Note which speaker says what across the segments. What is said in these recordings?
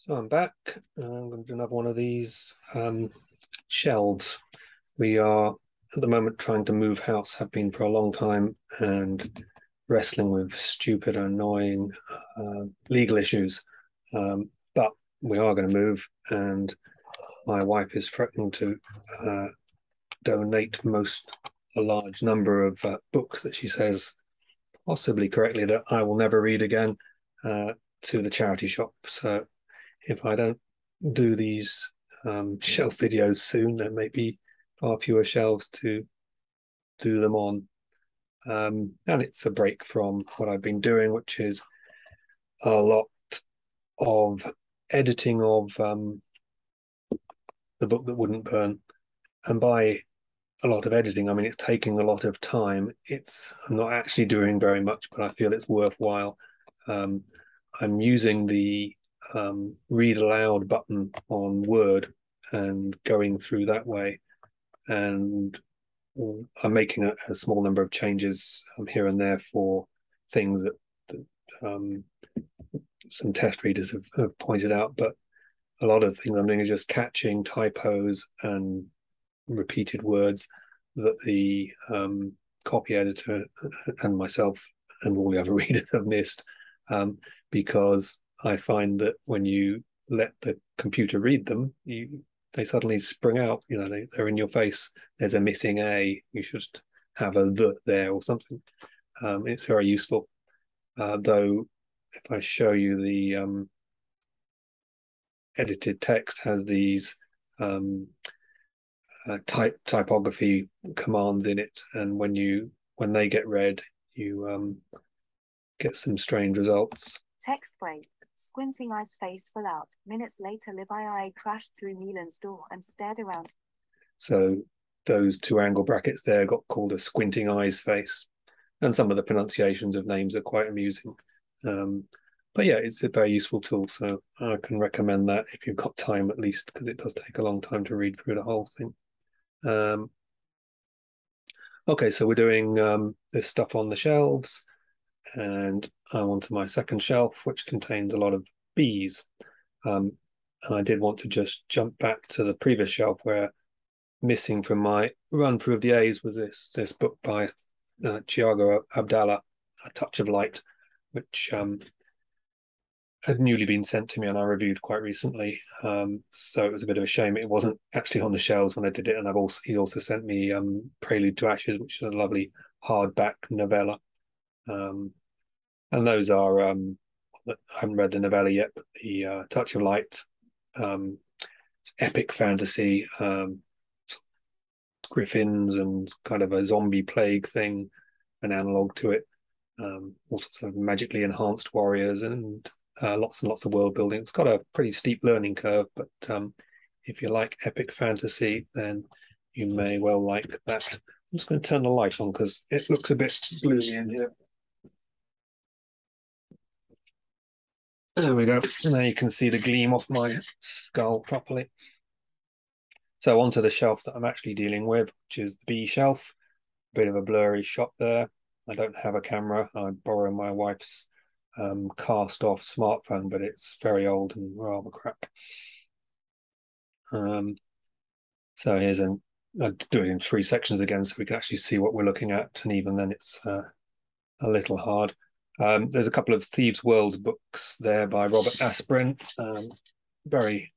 Speaker 1: So I'm back. I'm going to do another one of these shelves. We are at the moment trying to move house, have been for a long time, and wrestling with stupid, annoying legal issues. But we are going to move, and my wife is threatening to uh, donate a large number of books that she says, possibly correctly, that I will never read again, to the charity shop. So if I don't do these shelf videos soon, there may be far fewer shelves to do them on. And it's a break from what I've been doing, which is a lot of editing of the book that wouldn't burn. And by a lot of editing, I mean it's taking a lot of time. I'm not actually doing very much, but I feel it's worthwhile. Um, I'm using the read aloud button on Word and going through that way. And I'm making a small number of changes here and there for things that some test readers have pointed out. But a lot of things I'm doing is just catching typos and repeated words that the copy editor and myself and all the other readers have missed, because I find that when you let the computer read them, they suddenly spring out. They're in your face. There's a missing a. You should have a the there or something. It's very useful. Though, if I show you the edited text, has these typography commands in it, and when they get read, you get some strange results.
Speaker 2: Text break. Squinting eyes face full out. Minutes later, Levi crashed through Milan's door and stared around.
Speaker 1: So those two angle brackets there got called a squinting eyes face, and some of the pronunciations of names are quite amusing. But yeah, it's a very useful tool, so I can recommend that if you've got time, at least, because it does take a long time to read through the whole thing. Okay, so we're doing this stuff on the shelves, and I'm onto my second shelf, which contains a lot of bees. And I did want to just jump back to the previous shelf, where missing from my run through of the A's was this book by Thiago Abdallah, A Touch of Light, which had newly been sent to me and I reviewed quite recently. So it was a bit of a shame it wasn't actually on the shelves when I did it. And he also sent me Prelude to Ashes, which is a lovely hardback novella. And those are I haven't read the novella yet, but the Touch of Light, it's epic fantasy, griffins and kind of a zombie plague thing, an analog to it. All sorts of magically enhanced warriors and lots and lots of world building. It's got a pretty steep learning curve, but if you like epic fantasy, then you may well like that. I'm just going to turn the light on because it looks a bit gloomy in here. There we go. Now you can see the gleam off my skull properly. So onto the shelf that I'm actually dealing with, which is the B shelf. Bit of a blurry shot there. I don't have a camera. I borrow my wife's cast-off smartphone, but it's very old and rather crap. So I'll do it in 3 sections again so we can actually see what we're looking at, and even then it's a little hard. There's a couple of Thieves' Worlds books there by Robert Asprin. They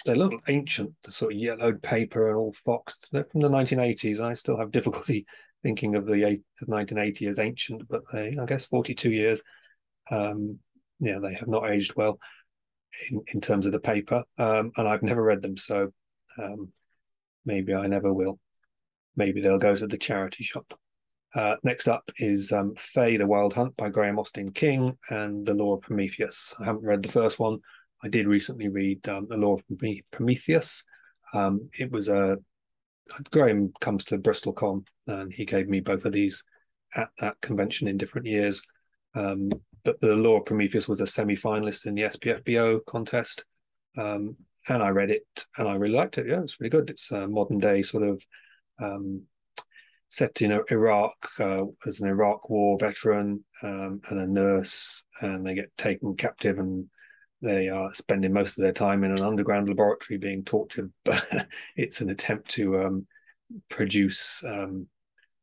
Speaker 1: look ancient, the sort of yellowed paper and all foxed. They're from the 1980s. I still have difficulty thinking of the 1980 as ancient, but I guess 42 years. They have not aged well in terms of the paper, and I've never read them, so maybe I never will. Maybe they'll go to the charity shop. Next up is Faye the Wild Hunt by Graham Austin King and The Law of Prometheus. I haven't read the first one. I did recently read The Law of Prometheus. It was Graham comes to BristolCon, and he gave me both of these at that convention in different years. But The Law of Prometheus was a semi-finalist in the SPFBO contest. And I read it and I really liked it. Yeah, it's really good. It's a modern day sort of set in Iraq, as an Iraq war veteran and a nurse, and they get taken captive and they are spending most of their time in an underground laboratory being tortured, but it's an attempt to produce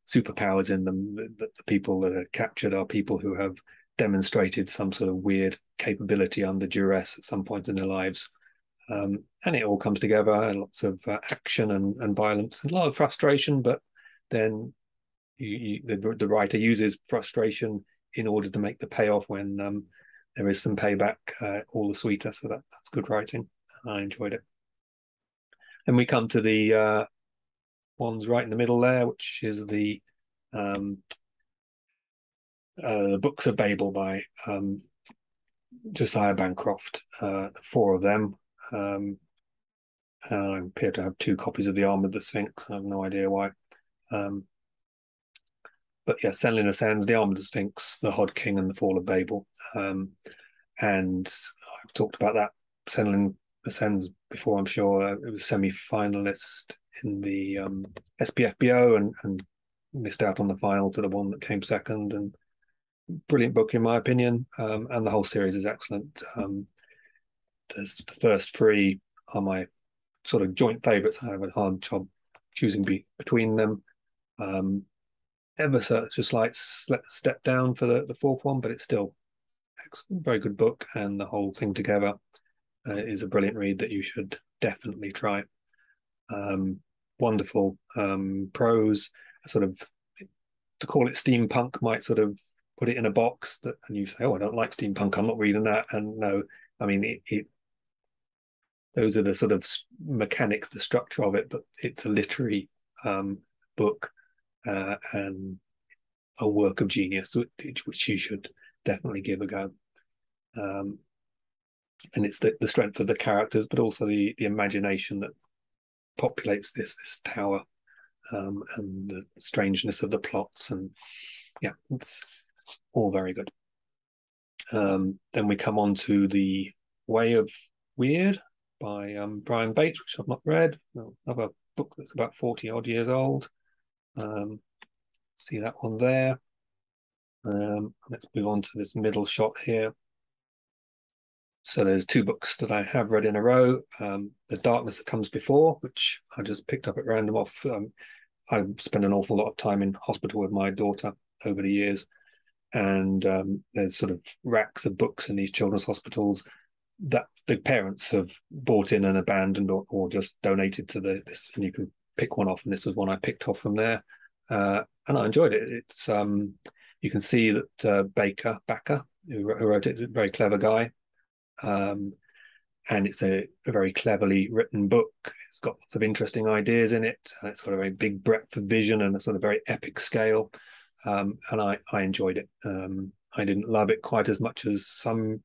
Speaker 1: superpowers in them. The people that are captured are people who have demonstrated some sort of weird capability under duress at some point in their lives. And it all comes together, and lots of action and violence, and a lot of frustration, but then the writer uses frustration in order to make the payoff when there is some payback, all the sweeter. So that's good writing. I enjoyed it. And we come to the ones right in the middle there, which is the Books of Babel by Josiah Bancroft. 4 of them. I appear to have 2 copies of The Arm of the Sphinx. I have no idea why. But yeah, Senlin Ascends, The Arm of the Sphinx, The Hod King, and The Fall of Babel. And I've talked about that Senlin Ascends before, I'm sure. It was semi-finalist in the SPFBO and missed out on the final to the one that came second. And brilliant book, in my opinion. And the whole series is excellent. The first 3 are my sort of joint favourites. I have a hard job choosing between them. Ever such a slight step down for the 4th one, but it's still a very good book, and the whole thing together is a brilliant read that you should definitely try. Wonderful prose, sort of, to call it steampunk might sort of put it in a box that, and you say, oh, I don't like steampunk, I'm not reading that. And no, I mean, those are the sort of mechanics, the structure of it, but it's a literary book and a work of genius, which you should definitely give a go. And it's the strength of the characters, but also the imagination that populates this tower, and the strangeness of the plots. And yeah, it's all very good. Then we come on to The Way of Weird by Brian Bates, which I've not read. Another book that's about 40 odd years old. See that one there. Let's move on to this middle shot here. So there's 2 books that I have read in a row. There's Darkness That Comes Before, which I just picked up at random off. I spent an awful lot of time in hospital with my daughter over the years, and there's sort of racks of books in these children's hospitals that the parents have bought in and abandoned, or just donated to this, and you can pick one off, and this was one I picked off from there, and I enjoyed it. It's you can see that Baker, who wrote it, is a very clever guy, and it's a very cleverly written book. It's got lots of interesting ideas in it, and it's got a very big breadth of vision and a sort of very epic scale, and I enjoyed it. I didn't love it quite as much as some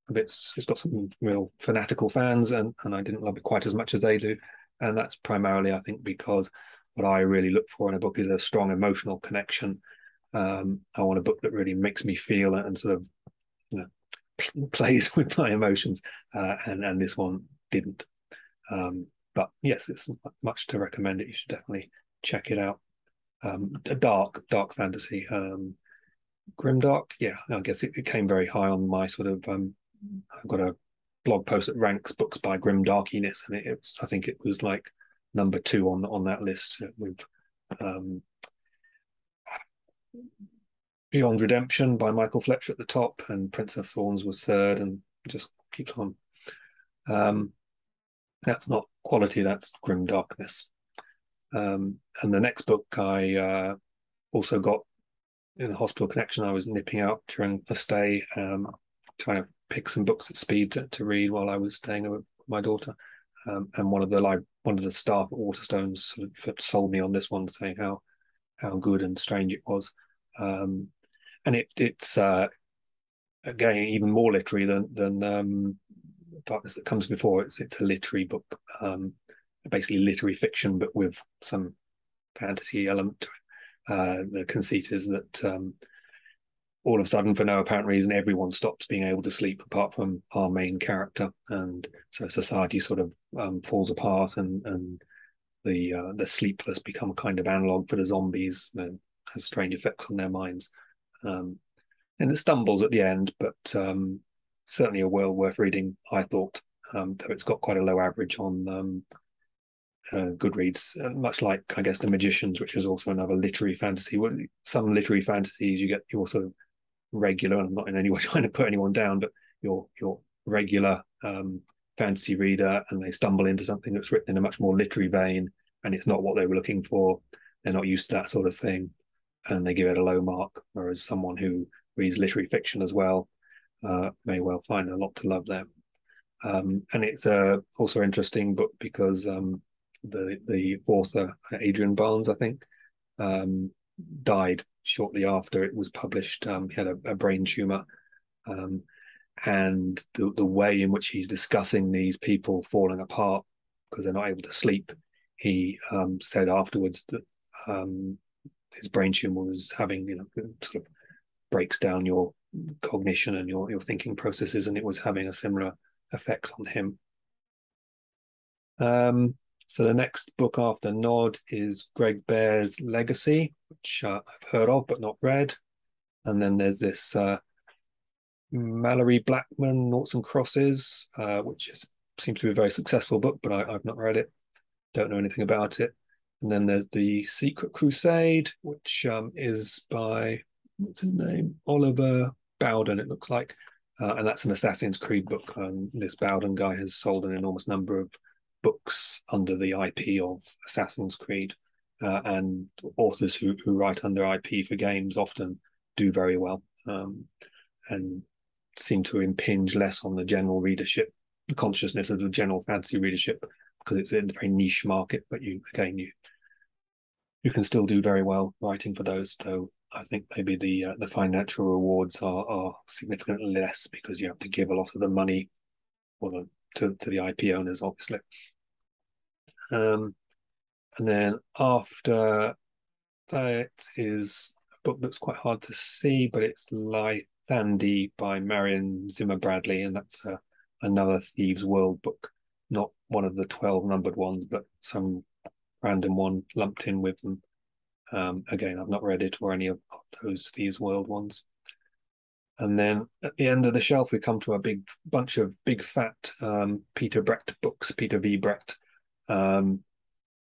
Speaker 1: of it's got some real fanatical fans, and I didn't love it quite as much as they do, and that's primarily, I think, because what I really look for in a book is a strong emotional connection. I want a book that really makes me feel and sort of, you know, plays with my emotions, and this one didn't. But yes, it's much to recommend it. You should definitely check it out. A dark fantasy, grimdark. Yeah, I guess it came very high on my sort of. I've got a blog post that ranks books by grimdarkiness, and I think it was like number 2 on that list, with Beyond Redemption by Michael Fletcher at the top, and Prince of Thorns was 3rd, and just keeps on. That's not quality, that's grim darkness. And the next book I also got in a hospital connection. I was nipping out during a stay, trying to pick some books at speed to read while I was staying with my daughter. And one of the staff at Waterstones sort of sold me on this one, saying how good and strange it was. And it's again even more literary than Darkness That Comes Before. It's a literary book, basically literary fiction, but with some fantasy element to it. The conceit is that all of a sudden, for no apparent reason, everyone stops being able to sleep apart from our main character, and so society sort of falls apart, and the sleepless become a kind of analog for the zombies, and has strange effects on their minds. And it stumbles at the end, but certainly a well worth reading, I thought, though it's got quite a low average on Goodreads, much like, I guess, The Magicians, which is also another literary fantasy. Some literary fantasies, you get your sort of regular, and I'm not in any way trying to put anyone down, but your regular fantasy reader, and they stumble into something that's written in a much more literary vein, and it's not what they were looking for. They're not used to that sort of thing, and they give it a low mark. Whereas someone who reads literary fiction as well may well find a lot to love there. And it's also an interesting book because the author, Adrian Barnes, I think, died shortly after it was published. He had a brain tumor, and the way in which he's discussing these people falling apart because they're not able to sleep, he said afterwards that his brain tumor was having, sort of breaks down your cognition and your thinking processes, and it was having a similar effect on him. So the next book after Nod is Greg Bear's Legacy, which I've heard of but not read. And then there's this Mallory Blackman, Noughts and Crosses, which seems to be a very successful book, but I've not read it. Don't know anything about it. And then there's the Secret Crusade, which is by, what's his name? Oliver Bowden, it looks like. And that's an Assassin's Creed book. This Bowden guy has sold an enormous number of books under the IP of Assassin's Creed. And authors who write under IP for games often do very well, and seem to impinge less on the general readership, the consciousness of the general fantasy readership, because it's in a very niche market. But you can still do very well writing for those, though I think maybe the financial rewards are significantly less because you have to give a lot of the money to the IP owners, obviously. And then after that is a book that's quite hard to see, but it's Lythandi by Marion Zimmer Bradley, and that's another Thieves World book, not one of the 12 numbered ones, but some random one lumped in with them. Again, I've not read it or any of those Thieves World ones. And then at the end of the shelf, we come to a big bunch of big fat Peter Brecht books, Peter V. Brecht. And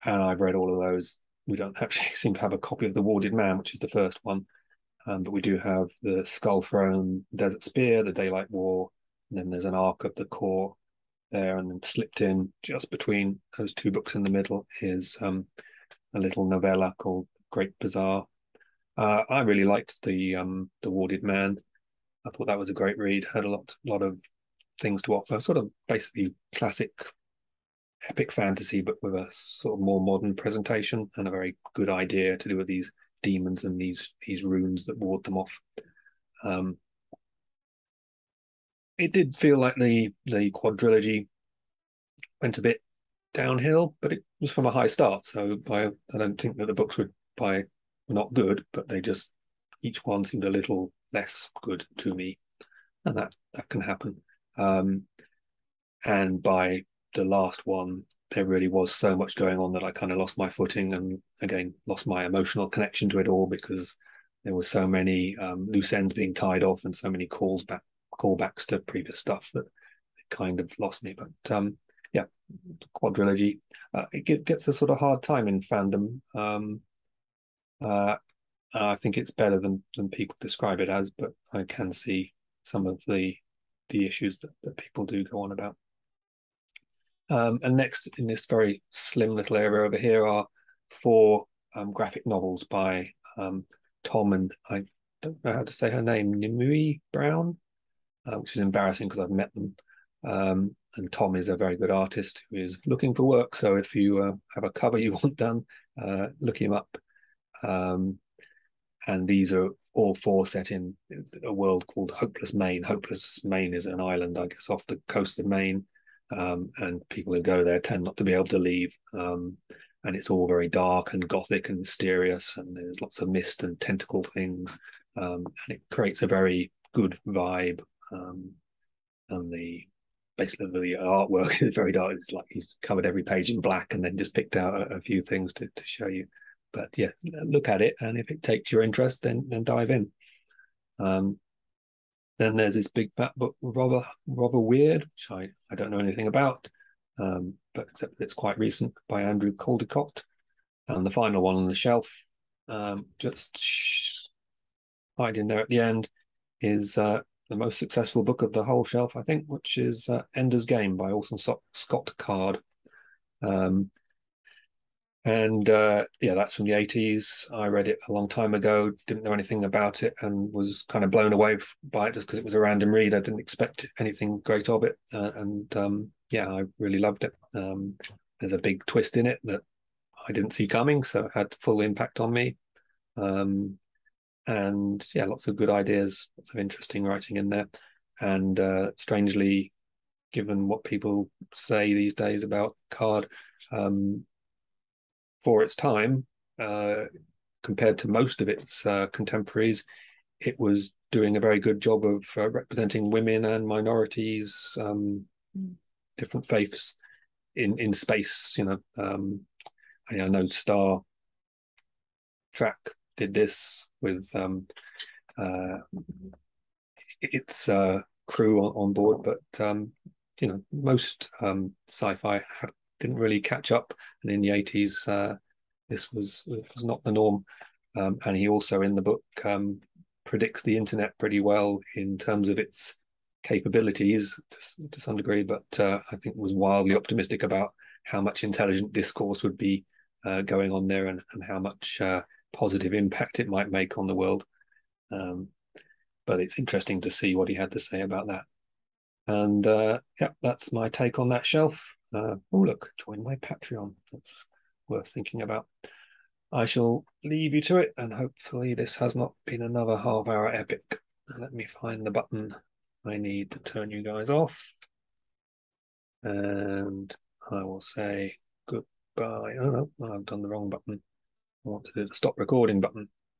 Speaker 1: I've read all of those. We don't actually seem to have a copy of The Warded Man, which is the first one. But we do have the Skull Throne, Desert Spear, the Daylight War, and then there's an Ark of the Core there, and then slipped in just between those two books in the middle is a little novella called Great Bazaar. I really liked the Warded Man. I thought that was a great read. Had a lot of things to offer. Sort of basically classic epic fantasy, but with a sort of more modern presentation and a very good idea to do with these demons and these runes that ward them off. It did feel like the quadrilogy went a bit downhill, but it was from a high start. So I don't think that the books were not good, but they just, each one seemed a little less good to me, and that can happen. And by the last one, there really was so much going on that I kind of lost my footing, and again lost my emotional connection to it all, because there were so many loose ends being tied off and so many callbacks to previous stuff that it kind of lost me. But yeah, quadrilogy, it gets a sort of hard time in fandom. I think it's better than people describe it as, but I can see some of the issues that people do go on about. And next in this very slim little area over here are 4 graphic novels by Tom, and I don't know how to say her name, Nimue Brown, which is embarrassing because I've met them. And Tom is a very good artist who is looking for work. So if you have a cover you want done, look him up. And these are all 4 set in a world called Hopeless Maine. Hopeless Maine is an island, I guess, off the coast of Maine. And people who go there tend not to be able to leave. And it's all very dark and gothic and mysterious, and there's lots of mist and tentacle things. And it creates a very good vibe. And basically the artwork is very dark. It's like he's covered every page in black and then just picked out a few things to show you. But yeah, look at it, and if it takes your interest, then dive in. Then there's this big fat book, rather weird, which I don't know anything about, but except that it's quite recent, by Andrew Caldecott. And the final one on the shelf, just hiding there at the end, is the most successful book of the whole shelf, I think, which is Ender's Game by Orson Scott Card. Yeah, that's from the 80s. I read it a long time ago, didn't know anything about it, and was kind of blown away by it just because it was a random read. I didn't expect anything great of it. Yeah, I really loved it. There's a big twist in it that I didn't see coming, so it had full impact on me. And yeah, lots of good ideas, lots of interesting writing in there. And strangely, given what people say these days about Card, for its time, compared to most of its contemporaries, it was doing a very good job of representing women and minorities, different faiths in space. I know Star Trek did this with its crew on board, but most sci-fi didn't really catch up, and in the 80s this was not the norm. And he also in the book predicts the internet pretty well in terms of its capabilities to some degree, but I think was wildly optimistic about how much intelligent discourse would be going on there, and how much positive impact it might make on the world. But it's interesting to see what he had to say about that. And yeah, that's my take on that shelf. Oh, look, join my Patreon. That's worth thinking about. I shall leave you to it, and hopefully this has not been another half-hour epic. Let me find the button I need to turn you guys off. And I will say goodbye. Oh, no, I've done the wrong button. I want to do the stop recording button.